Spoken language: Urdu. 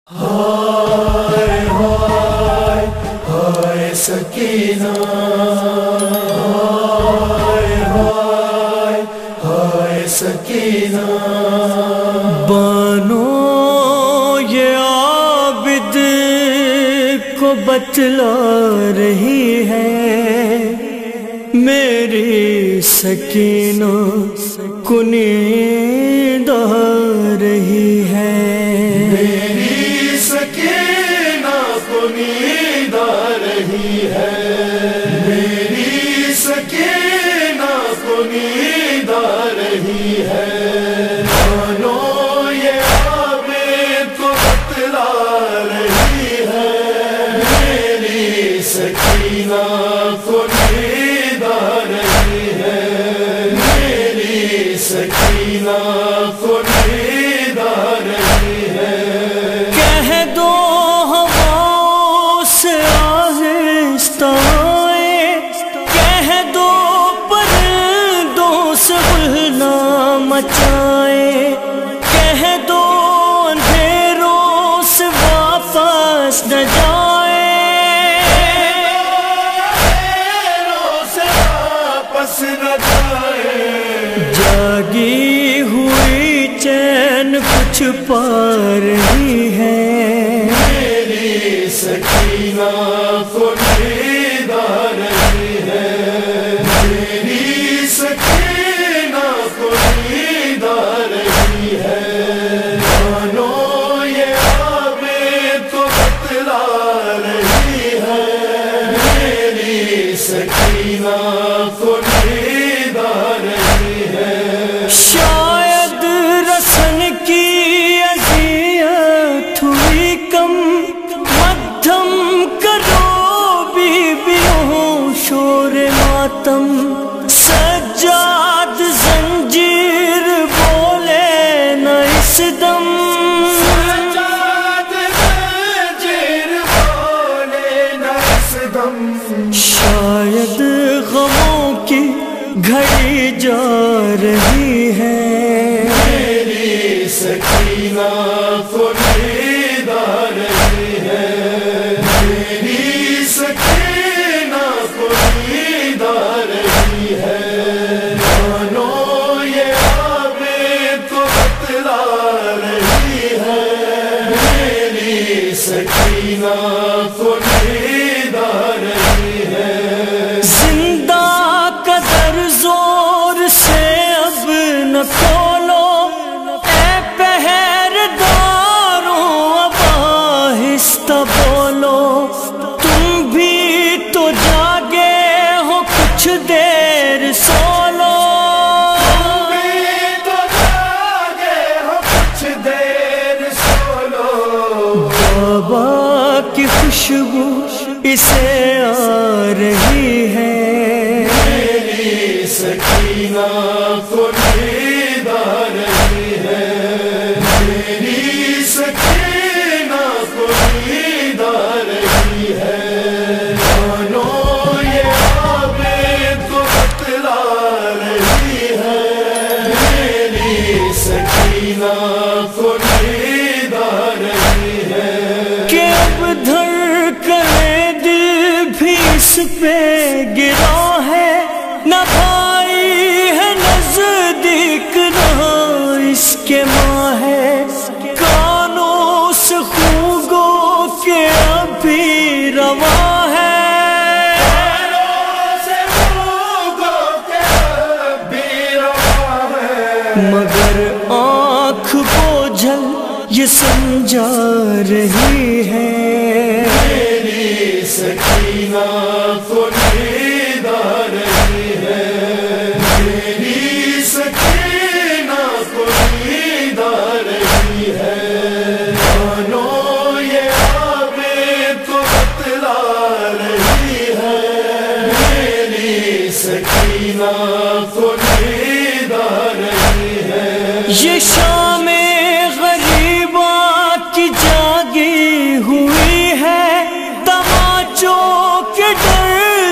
ہائے ہائے ہائے سکینہ، ہائے ہائے ہائے سکینہ، بانو یہ عابد کو بتلا رہی ہے میری سکینہ کو نیند آ رہی ہے، میری سکینہ کو نیند آ رہی ہے، میری سکینہ کو نیند آ رہی ہے، بانو یہ عابد کو بتلا رہی ہے میری سکینہ کو نیند آ رہی ہے، میری سکینہ کو نیند آ رہی ہے، کہہ دو ہواؤں سے آہستہ آئے، کہہ دو پرندوں سے غلنا مچائے، کہہ دو اندھیروں سے واپس نہ جائے، نہ جائے، جاگی ہوئی چین کچھ پا رہی ہے، میری سکینہ کو نیند آ رہی ہے، میری سکینہ کو نیند آ رہی ہے، بانو یہ عابد کو بتلا رہی ہے میری سکینہ کو نیند آ رہی ہے، شاید رسن کی اذیت ہوئی کم، مدھم کرو بیویوں شور ماتم، سجاد زنجیر بولے نہ اس دم، سجاد زنجیر بولے نہ اس دم، شاید غموں کی گھڑی جا رہی ہے، میری سکینہ کو نیند آ رہی ہے، میری سکینہ کو نیند آ رہی ہے، بانو یہ عابد کو بتلا رہی ہے میری سکینہ کو نیند آ رہی ہے، زندہ قدر زور سے اب نہ کھولو، اے پہرےداروں اب آہستہ بولو، تم بھی تو جاگے ہو کچھ دیر سو لو، تو جاگے ہو کچھ دیر سو لو، بابا کی خوشبو اسے آ رہی ہے، میری سکینہ کو نیند آ رہی ہے، میری سکینہ کو نیند آ رہی ہے، بانو یہ عابد کو بتلا رہی ہے میری سکینہ کو نیند آ رہی ہے، کہ اب دھڑکنے دل بھی اس پہ گرا ہے، نہ بھائی ہے نزدیک نہ اس کے ماں ہے، کانوں سے خون گو کے ابھی رواں ہے، سے ہوگا کہ بھی روا ہے، مگر آنکھ بوجھل یہ سمجھا رہی ہے، میری سکینہ کو نیند آ رہی ہے، میری سکینہ کو نیند آ رہی ہے، بانو یہ عابد کو بتلا رہی ہے میری سکینہ کو نیند آ رہی ہے، یہ شام غریباں کی جاگی ہوئی ہے، تماچوں کے ڈر